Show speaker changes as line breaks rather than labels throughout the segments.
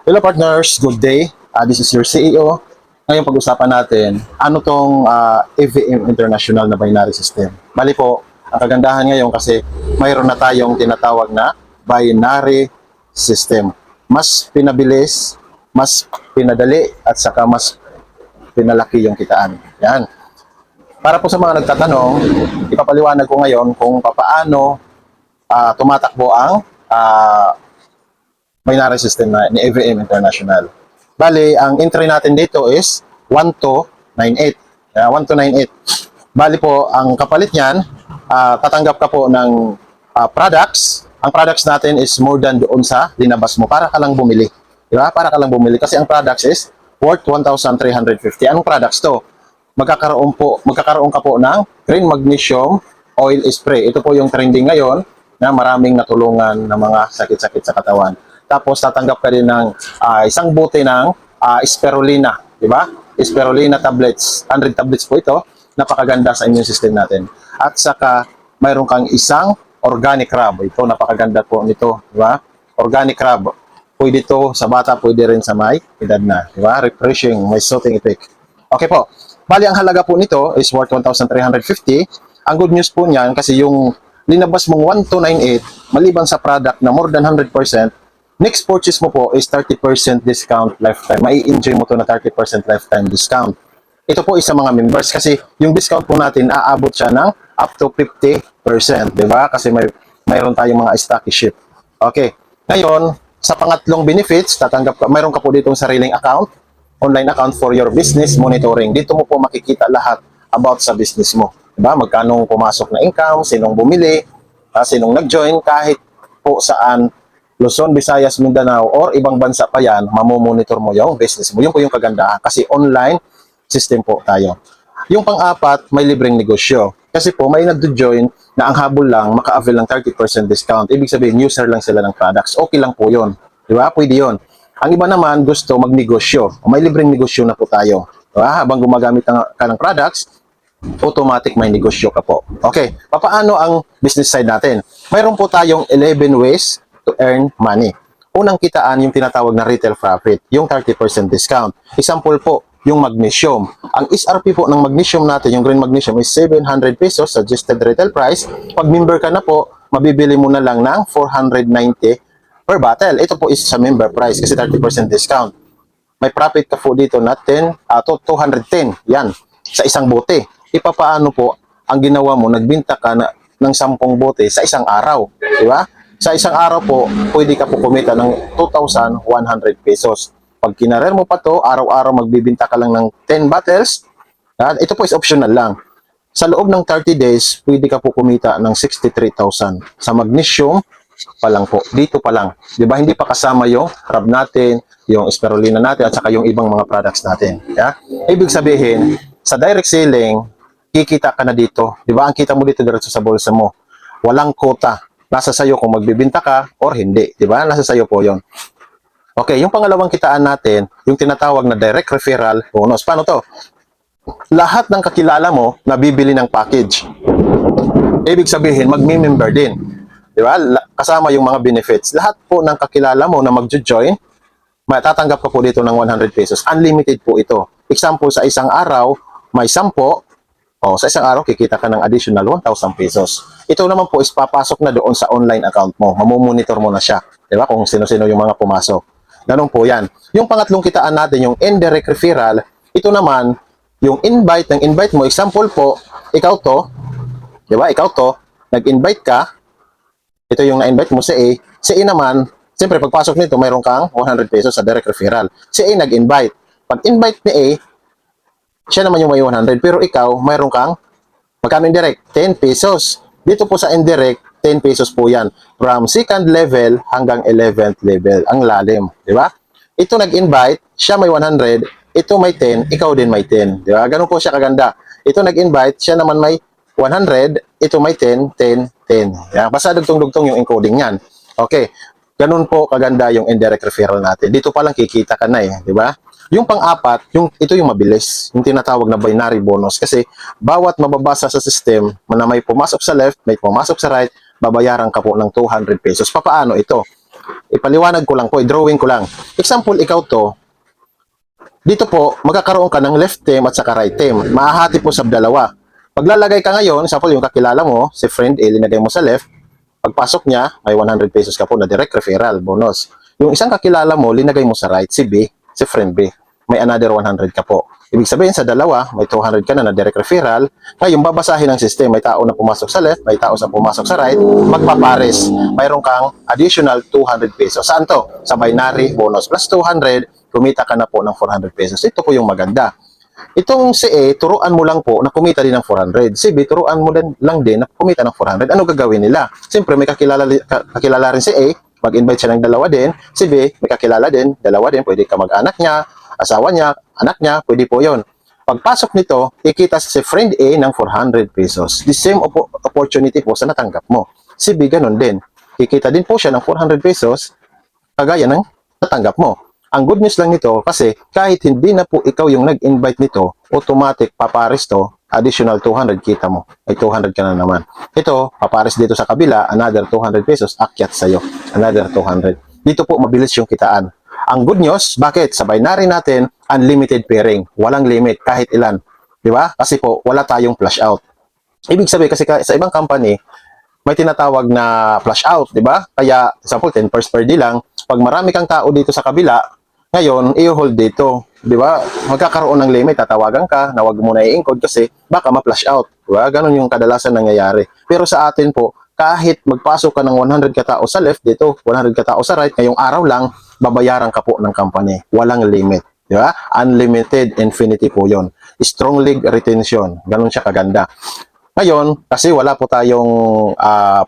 Hello partners, good day. This is your CEO. Ngayon pag-usapan natin, ano tong AVM International na binary system. Bali po, ang kagandahan ngayon kasi mayroon na tayong tinatawag na binary system. Mas pinabilis, mas pinadali, at saka mas pinalaki yung kitaan. Yan. Para po sa mga nagtatanong, ipapaliwanag ko ngayon kung paano tumatakbo ang binary system na ni AVM International. Bali, ang entry natin dito is 1298. 1298. Bali po, ang kapalit niyan, tatanggap ka po ng products. Ang products natin is more than doon sa linabas mo. Para ka lang bumili. Di ba? Para ka lang bumili. Kasi ang products is worth 1,350. Anong products to? Magkakaroon ka po ng green magnesium oil spray. Ito po yung trending ngayon na maraming natulungan ng mga sakit-sakit sa katawan. Tapos tatanggap ka din ng isang bote ng spirulina, di ba? Spirulina tablets, 100 tablets po ito. Napakaganda sa immune system natin. At saka mayroon kang isang organic rub. Ito napakaganda po nito, di ba? Organic rub. Pwede ito sa bata, pwede rin sa may edad na, di ba? Refreshing, may soothing effect. Okay po. Bali ang halaga po nito is worth 1,350. Ang good news po niyan kasi yung linabas mong 1298 maliban sa product na more than 100%, next purchase mo po is 30% discount lifetime. Mai-enjoy mo to na 30% lifetime discount. Ito po is sa mga members kasi yung discount po natin aabot siya ng up to 50%, di ba? Kasi mayroon tayong mga stock ship. Okay. Ngayon, sa pangatlong benefits, mayroon ka po ditong sariling account, online account for your business monitoring. Dito mo po makikita lahat about sa business mo. Diba? Magkano pumasok na income, sinong bumili, sinong nag-join, kahit po saan, Luzon, Visayas, Mindanao, or ibang bansa pa yan, mamomonitor mo yung business mo. Yun po yung kagandahan kasi online system po tayo. Yung pang-apat, may libreng negosyo. Kasi po, may nag-join na ang habol lang, maka-avail ng 30% discount. Ibig sabihin, user lang sila ng products. Okay lang po yun. Diba? Pwede yun. Ang iba naman, gusto magnegosyo. May libreng negosyo na po tayo. Diba? Habang gumagamit ka ng products, automatic may negosyo ka po. Okay, paano ang business side natin? Mayroon po tayong 11 ways to earn money. Unang kitaan yung tinatawag na retail profit, yung 30% discount. Example po, yung magnesium. Ang SRP po ng magnesium natin, yung green magnesium is 700 pesos suggested retail price. Pag member ka na po, mabibili mo na lang ng 490 per bottle. Ito po is sa member price kasi 30% discount. May profit ka po dito na 210. Yan, sa isang bote. Ipapaano po ang ginawa mo, nagbinta ka ng 10 bote sa isang araw, di ba? Sa isang araw po, pwede ka po kumita ng 2,100 pesos. Pag kinarer mo pa to, araw-araw magbibinta ka lang ng 10 bottles, ito po is optional lang. Sa loob ng 30 days, pwede ka po kumita ng 63,000 sa magnesium pa lang po. Dito pa lang. Di ba? Hindi pa kasama yung rub natin, yung spirulina natin, at saka yung ibang mga products natin. Yeah? Ibig sabihin, sa direct selling, kikita ka na dito. Di ba? Ang kita mo dito diretso sa bulsa mo. Walang quota. Nasa sayo kung magbibinta ka or hindi. Di ba? Nasa sayo po yon. Okay, yung pangalawang kitaan natin, yung tinatawag na direct referral bonus. Paano to? Lahat ng kakilala mo nabibili ng package. Ibig sabihin, magmi-member din. Di ba? Kasama yung mga benefits. Lahat po ng kakilala mo na mag-join, matatanggap ka po dito ng 100 pesos. Unlimited po ito. Example, sa isang araw, may 10. Sa isang araw, kikita ka ng additional 1,000 pesos. Ito naman po is papasok na doon sa online account mo. Mamomonitor mo na siya. Di ba? Kung sino-sino yung mga pumasok. Ganun po yan. Yung pangatlong kitaan natin, yung indirect referral, ito naman, yung invite ng invite mo. Example po, ikaw to, di ba? Ikaw to, nag-invite ka, ito yung na-invite mo si A. Si A naman, siyempre pagpasok nito, mayroon kang 100 pesos sa direct referral. Si A nag-invite. Pag-invite ni A, siya naman yung may 100. Pero ikaw, mayroon kang, magkano indirect? 10 pesos. Dito po sa indirect, 10 pesos po yan. From second level hanggang 11th level. Ang lalim. Di ba? Ito nag-invite, siya may 100. Ito may 10, ikaw din may 10. Di ba? Ganun po siya kaganda. Ito nag-invite, siya naman may 100. Ito may 10, 10, 10. Yan. Basta dugtong-dugtong yung encoding yan. Okay. Ganun po kaganda yung indirect referral natin. Dito pa lang kikita ka na eh. Di ba? Yung pang-apat, ito yung mabilis, yung tinatawag na binary bonus kasi bawat mababasa sa system na may pumasok sa left, may pumasok sa right, babayaran ka po ng 200 pesos. Paano ito? Ipaliwanag ko lang po, i-drawing ko lang. Example, ikaw to, dito po, magkakaroon ka ng left team at saka right team. Mahahati po sa dalawa. Paglalagay ka ngayon, example, yung kakilala mo, si friend A, linagay mo sa left, pagpasok niya, may 100 pesos ka po na direct referral bonus. Yung isang kakilala mo, linagay mo sa right, si B, si friend B, may another 100 ka po. Ibig sabihin sa dalawa, may 200 ka na direct referral. Ngayon, babasahin ng system, may tao na pumasok sa left, may tao na pumasok sa right, magpapares. Mayroon kang additional 200 pesos. Saan to? Sa binary bonus plus 200, kumita ka na po ng 400 pesos. Ito po yung maganda. Itong si A, turuan mo lang po na kumita din ng 400. Si B, turuan mo lang din na kumita ng 400. Ano gagawin nila? Siyempre, may kakilala rin si A, mag-invite siya ng dalawa din. Si B, may kakilala din, dalawa din, pwede ka mag-anak niya, asawa niya, anak niya, pwede po yon. Pagpasok nito, ikita si friend A ng 400 pesos. The same opportunity po sa natanggap mo. Si B, ganun din. Kikita din po siya ng 400 pesos, kagaya ng natanggap mo. Ang good news lang nito, kasi kahit hindi na po ikaw yung nag-invite nito, automatic papares to, additional 200 kita mo. Ay 200 ka na naman. Ito, papares dito sa kabila, another 200 pesos, akyat sa'yo. Another 200. Dito po, mabilis yung kitaan. Ang good news, bakit? Sa binary natin, unlimited pairing. Walang limit, kahit ilan. Di ba? Kasi po, wala tayong flash out. Ibig sabihin, kasi sa ibang company, may tinatawag na flash out, di ba? Kaya, example, 10 per day lang. Pag marami kang tao dito sa kabila, ngayon, i-hold dito. Di ba? Magkakaroon ng limit, tatawagan ka, na wag mo na i-encode kasi baka ma-flash out. Di ba? Ganon yung kadalasan nangyayari. Pero sa atin po, kahit magpasok ka ng 100 katao sa left dito, 100 katao sa right, ngayong araw lang, babayaran ka po ng company. Walang limit. Di ba? Unlimited infinity po yon. Strong league retention. Ganon siya kaganda. Ngayon, kasi wala po tayong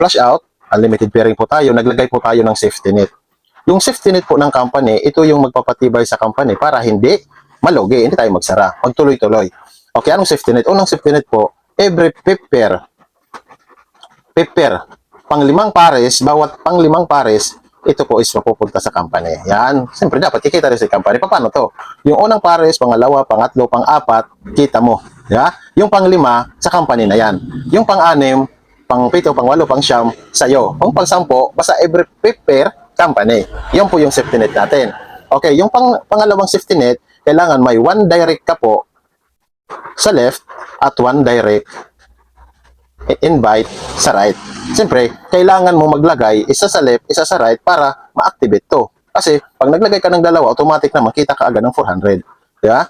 flash out, unlimited pairing po tayo, naglagay po tayo ng safety net. Yung safety net po ng company, ito yung magpapatibay sa company para hindi malugi, hindi tayo magsara, magtuloy-tuloy. Okay, anong safety net? Unang safety net po, every pair, pang-limang pares, bawat pang-limang pares, ito po is mapupunta sa company. Yan, siyempre dapat kikita rin sa company. Paano to? Yung unang pares, pangalawa, pangatlo, pang-apat, kita mo. Ya? Yung pang-lima, sa company na yan. Yung pang-anim, pang-pito, pang-walo, pang-siyam, sa'yo. Kung pang-sampo, basta every pair, company. Yan po yung safety net natin. Okay, yung pangalawang safety net, kailangan may one direct ka po sa left at one direct invite sa right. Siyempre, kailangan mo maglagay isa sa left, isa sa right para ma-activate to. Kasi, pag naglagay ka ng dalawa, automatic na makita ka agad ng 400. Di ba?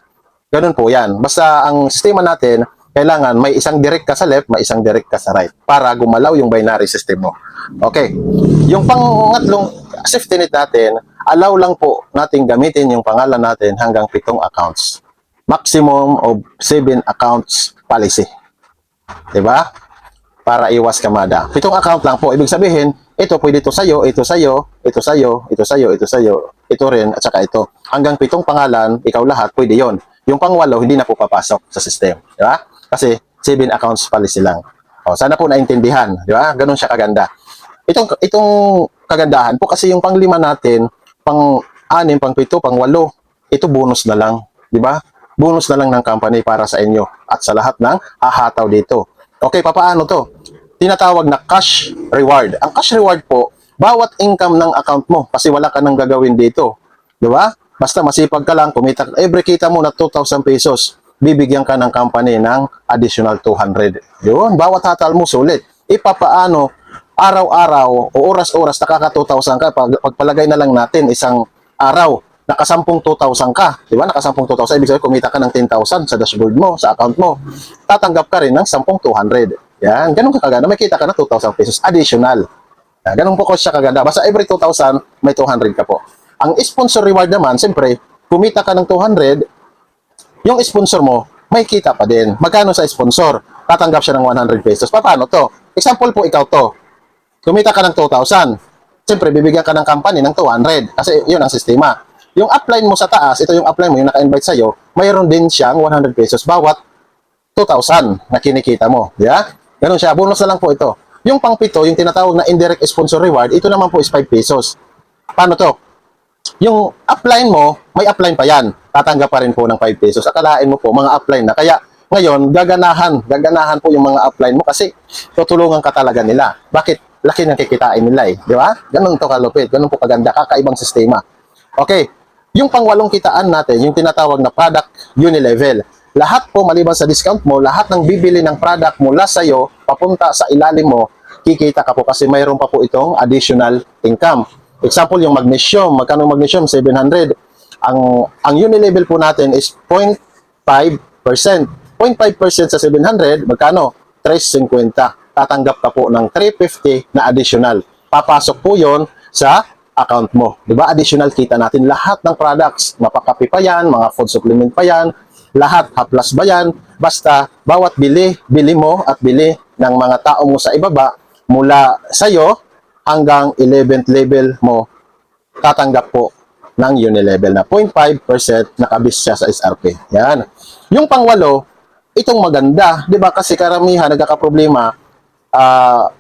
Ganun po yan. Basta ang sistema natin, kailangan may isang direct ka sa left, may isang direct ka sa right para gumalaw yung binary system mo. Okay. Yung pangatlong safety net natin, allow lang po natin gamitin yung pangalan natin hanggang 7 accounts. Maximum of 7 accounts policy. Diba? Para iwas kamada. 7 account lang po. Ibig sabihin, ito pwede ito sa'yo, ito sa'yo, ito sa'yo, ito sa'yo, ito sa'yo, ito rin, at saka ito. Hanggang 7 pangalan, ikaw lahat, pwede yon. Yung pang-walo, hindi na po papasok sa system. Diba? Kasi 7 accounts policy lang. O, sana po naintindihan. Diba? Ganun siya kaganda. Itong kagandahan po kasi yung pang-5 natin, pang-6, pang-7, pang-8, ito bonus na lang. Diba? Bonus na lang ng company para sa inyo at sa lahat ng hahataw dito. Okay, papaano to? Tinatawag na cash reward. Ang cash reward po, bawat income ng account mo kasi wala ka nang gagawin dito. Di ba? Basta masipag ka lang, kumita, every kita mo na 2,000 pesos, bibigyan ka ng company ng additional 200. Yun, bawat hatal mo sulit. Ipapaano, araw-araw o oras-oras nakaka 2,000 ka, pagpalagay na lang natin isang araw, nakasampung 2,000 ka, di ba? Nakasampung 2,000, ibig sabihin kumita ka ng 10,000 sa dashboard mo, sa account mo. Tatanggap ka rin ng 10,200. Yan, ganun ka kaganda. May kita ka na 2,000 pesos additional. Yan, ganun po ko siya kaganda. Basta every 2,000, may 200 ka po. Ang sponsor reward naman, siyempre, kumita ka ng 200, yung sponsor mo, may kita pa din. Magkano sa sponsor? Tatanggap siya ng 100 pesos. Paano to? Example po, ikaw to. Kumita ka ng 2,000. Siyempre, bibigyan ka ng company ng 200 kasi yun ang sistema. Yung upline mo sa taas, ito yung upline mo, yung naka-invite sa'yo, mayroon din siyang 100 pesos bawat 2,000 na kinikita mo. Yeah? Ganun siya. Bonus na lang po ito. Yung pang-7, yung tinatawag na indirect sponsor reward, ito naman po is 5 pesos. Paano to? Yung upline mo, may upline pa yan. Tatanggap pa rin po ng 5 pesos. Akalain mo po, mga upline na. Kaya ngayon, gaganahan po yung mga upline mo kasi tutulungan ka talaga nila. Bakit? laki ng kikitain nila eh. Di ba? Ganun to kalupit. Ganun po kaganda. Kakaibang sistema. Okay. Yung pangwalong kitaan natin, yung tinatawag na product unilevel. Lahat po, maliban sa discount mo, lahat ng bibili ng product mula sa'yo, papunta sa ilalim mo, kikita ka po kasi mayroon pa po itong additional income. Example, yung magnesium. Magkano yung magnesium? 700. Ang unilevel po natin is 0.5%. 0.5% sa 700, magkano? 350. Tatanggap ka po ng 350 na additional. Papasok po yon sa account mo. Diba? Additional kita natin lahat ng products. Mapakapi pa yan, mga food supplement pa yan, lahat, haplas ba yan? Basta, bawat bili mo at bili ng mga tao mo sa ibaba, mula sa'yo hanggang 11th level mo, tatanggap po ng unilevel na 0.5% nakabis siya sa SRP. Yan. Yung pangwalo, itong maganda, di ba? Kasi karamihan nagkakaproblema,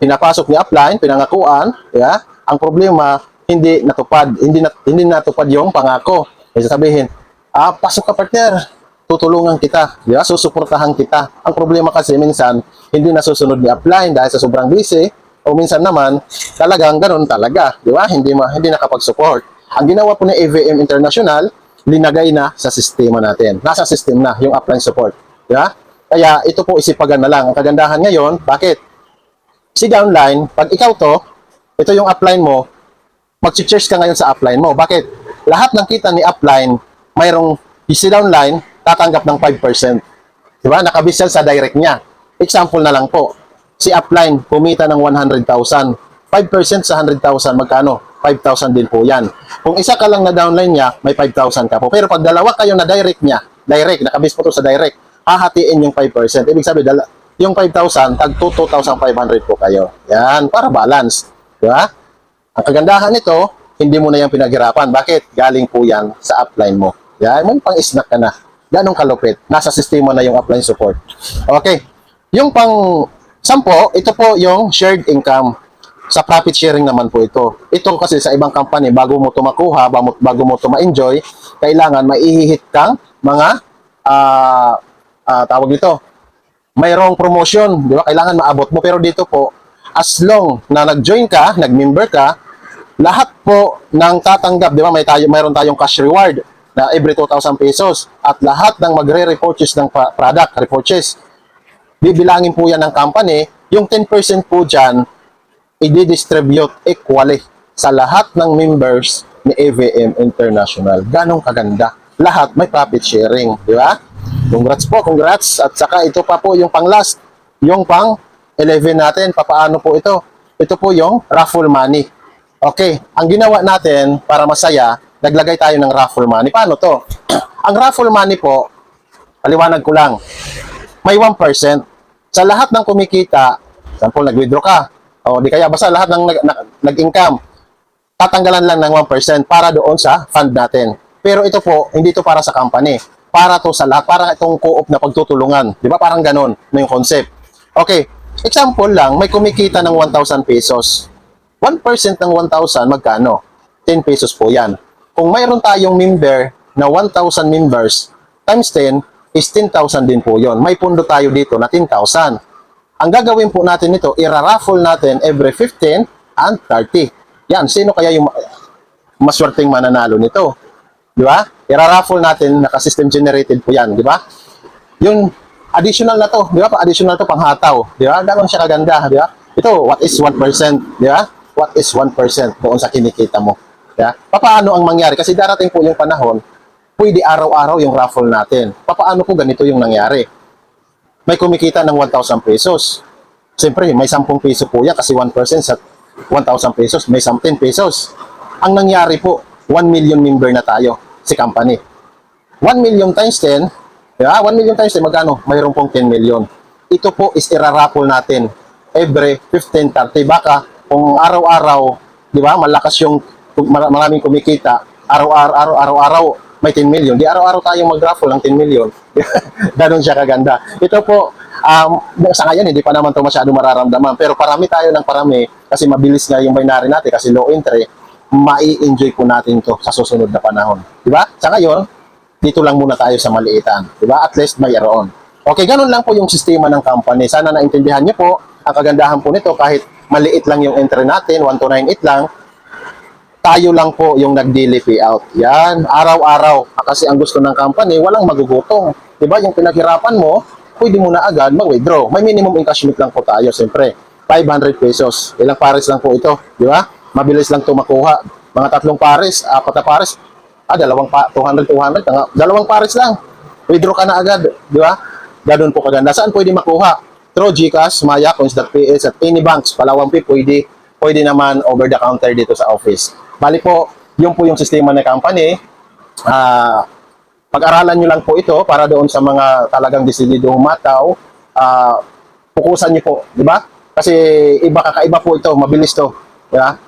pinapasok ni upline, pinangakuan, yeah? Ang problema, hindi natupad, hindi natupad yung pangako. Kasi sabihin, pasok ka partner, tutulungan kita, di ba? Susuportahan kita. Ang problema kasi minsan, hindi nasusunod ni upline dahil sa sobrang busy, o minsan naman, talagang ganun talaga, di ba? Hindi nakapag-support. Ang ginawa po ng AVM International, linagay na sa sistema natin. Nasa system na yung upline support. Di ba? Kaya ito po isipagan na lang. Ang kagandahan ngayon, bakit? Si downline, pag ikaw to, ito yung upline mo, mag-cheers ka ngayon sa upline mo. Bakit? Lahat ng kita ni upline, mayroong si downline, tatanggap ng 5%. Di ba? Nakabis yan sa direct niya. Example na lang po. Si upline, kumita ng 100,000. 5% sa 100,000, magkano? 5,000 din po yan. Kung isa ka lang na downline niya, may 5,000 ka po. Pero pag dalawa kayo na direct niya, nakabis po to sa direct, hahatiin yung 5%. Ibig sabihin, yung 5,000, tag 2,500 po kayo. Yan, para balance. Di ba? Ang kagandahan nito, hindi mo na yung pinaghirapan. Bakit? Galing po yan sa upline mo. Yan, may pang-snack ka na. Ganong kalupit. Nasa sistema na yung upline support. Okay. Yung pang-10, ito po yung shared income. Sa profit sharing naman po ito. Ito kasi sa ibang company, bago mo ito makuha, bago mo ito ma-enjoy, kailangan maihihit kang mga tawag dito, mayroong promotion, di ba? Kailangan maabot mo. Pero dito po, as long na nag-join ka, nag-member ka, lahat po ng tatanggap, di ba? Mayroon tayong cash reward na every 2,000 pesos at lahat ng magre-repurchase ng product, repurchase, bibilangin po yan ng company, yung 10% po dyan, i-distribute equally sa lahat ng members ni AVM International. Ganong kaganda. Lahat may profit sharing, di ba? Congrats po, congrats. At saka ito pa po yung pang-last, yung pang-11 natin. Papaano po ito? Ito po yung raffle money. Okay, ang ginawa natin para masaya, naglagay tayo ng raffle money. Paano to? Ang raffle money po, paliwanag ko lang, may 1%. Sa lahat ng kumikita, sample nag-withdraw ka, o di kaya basta lahat ng nag-income, tatanggalan lang ng 1% para doon sa fund natin. Pero ito po, hindi ito para sa company. Para to sa lahat, para itong co-op na pagtutulungan. Di ba? Parang ganon na yung concept. Okay, example lang, may kumikita ng 1,000 pesos. 1% ng 1,000, magkano? 10 pesos po yan. Kung mayroon tayong member na 1,000 members, times 10 is 10,000 din po yon. May pundo tayo dito na 10,000. Ang gagawin po natin ito, ira-raffle natin every 15 and 30. Yan, sino kaya yung maswerteng mananalo nito? Di ba? Ira-raffle natin, naka-system generated po yan, di ba? Yung additional na to, di ba? Additional to panghataw, di ba? Ganoon siya kaganda, di ba? Ito, what is 1%, di ba? What is 1% doon sa kinikita mo? Di ba? Paano ang mangyari? Kasi darating po yung panahon, pwede araw-araw yung raffle natin. Paano po ganito yung nangyari? May kumikita ng 1,000 pesos. Siyempre, may 10 peso po yan kasi 1% sa 1,000 pesos, may 10 pesos. Ang nangyari po, 1 million member na tayo si company. 1 million times 10, yeah, 1 million times 10, magkano? Mayroon pong 10 million. Ito po is irarapol natin every 15, 30. Baka kung araw-araw, di ba, malakas yung maraming kumikita, araw-araw may 10 million. Di araw-araw tayong mag-raffle ng 10 million. Ganon siya kaganda. Ito po, sa ngayon, hindi pa naman ito masyado mararamdaman. Pero parami tayo ng parami kasi mabilis nga yung binary natin kasi low entry, mai-enjoy po natin to sa susunod na panahon. Diba? Sa ngayon, dito lang muna tayo sa maliitan. Diba? At least mayroon. Okay, ganun lang po yung sistema ng company. Sana naintindihan niyo po ang kagandahan po nito kahit maliit lang yung entry natin, 1298 lang, tayo lang po yung nag-daily payout. Yan, araw-araw. Kasi ang gusto ng company, walang magugutong. Diba? Yung pinaghirapan mo, pwede mo na agad mag-withdraw. May minimum encashment lang po tayo, siyempre. 500 pesos. Ilang pares lang po ito. Di ba? Mabilis lang ito makuha. Mga 3 pares, 4 na pares, dalawang 200, 200, dalawang pares lang. Withdraw ka na agad. Di ba? Ganun po kaganda. Saan pwede makuha? Through GCash, Maya, Coins.ps, at any banks. Palawan Pay, pwede naman over the counter dito sa office. Bali po, yun po yung sistema ng company. Pag-aralan nyo lang po ito para doon sa mga talagang desidido humataw, pukusan nyo po, di ba? Kasi kakaiba po ito, mabilis to. Di ba?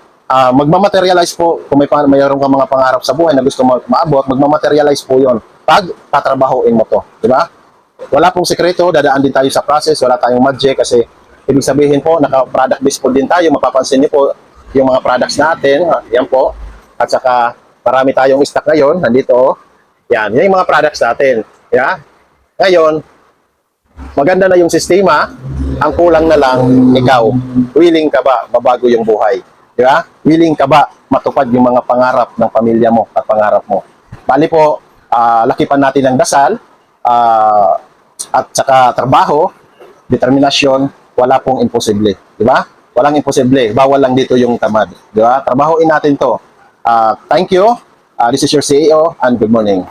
Magmamaterialize po, kung mayroon kang mga pangarap sa buhay na gusto mo maabot, magmamaterialize po yon pag tatrabahoin mo to. Di ba? Wala pong sekreto, dadaan din tayo sa process, wala tayong magic kasi ibig sabihin po, naka-product based po din tayo, mapapansin niyo po, yung mga products natin, yan po. At saka, marami tayong stock ngayon, nandito, yan yung mga products natin. Yeah? Ngayon, maganda na yung sistema, ang kulang na lang, ikaw, willing ka ba mabago yung buhay? Di ba? Willing ka ba matupad yung mga pangarap ng pamilya mo at pangarap mo? Bali po, lakipan natin ng dasal, at saka trabaho, determinasyon, wala pong imposible. Di ba? Walang imposible. Bawal lang dito yung tamad. Di ba? Trabahoin natin to. Thank you. This is your CEO and good morning.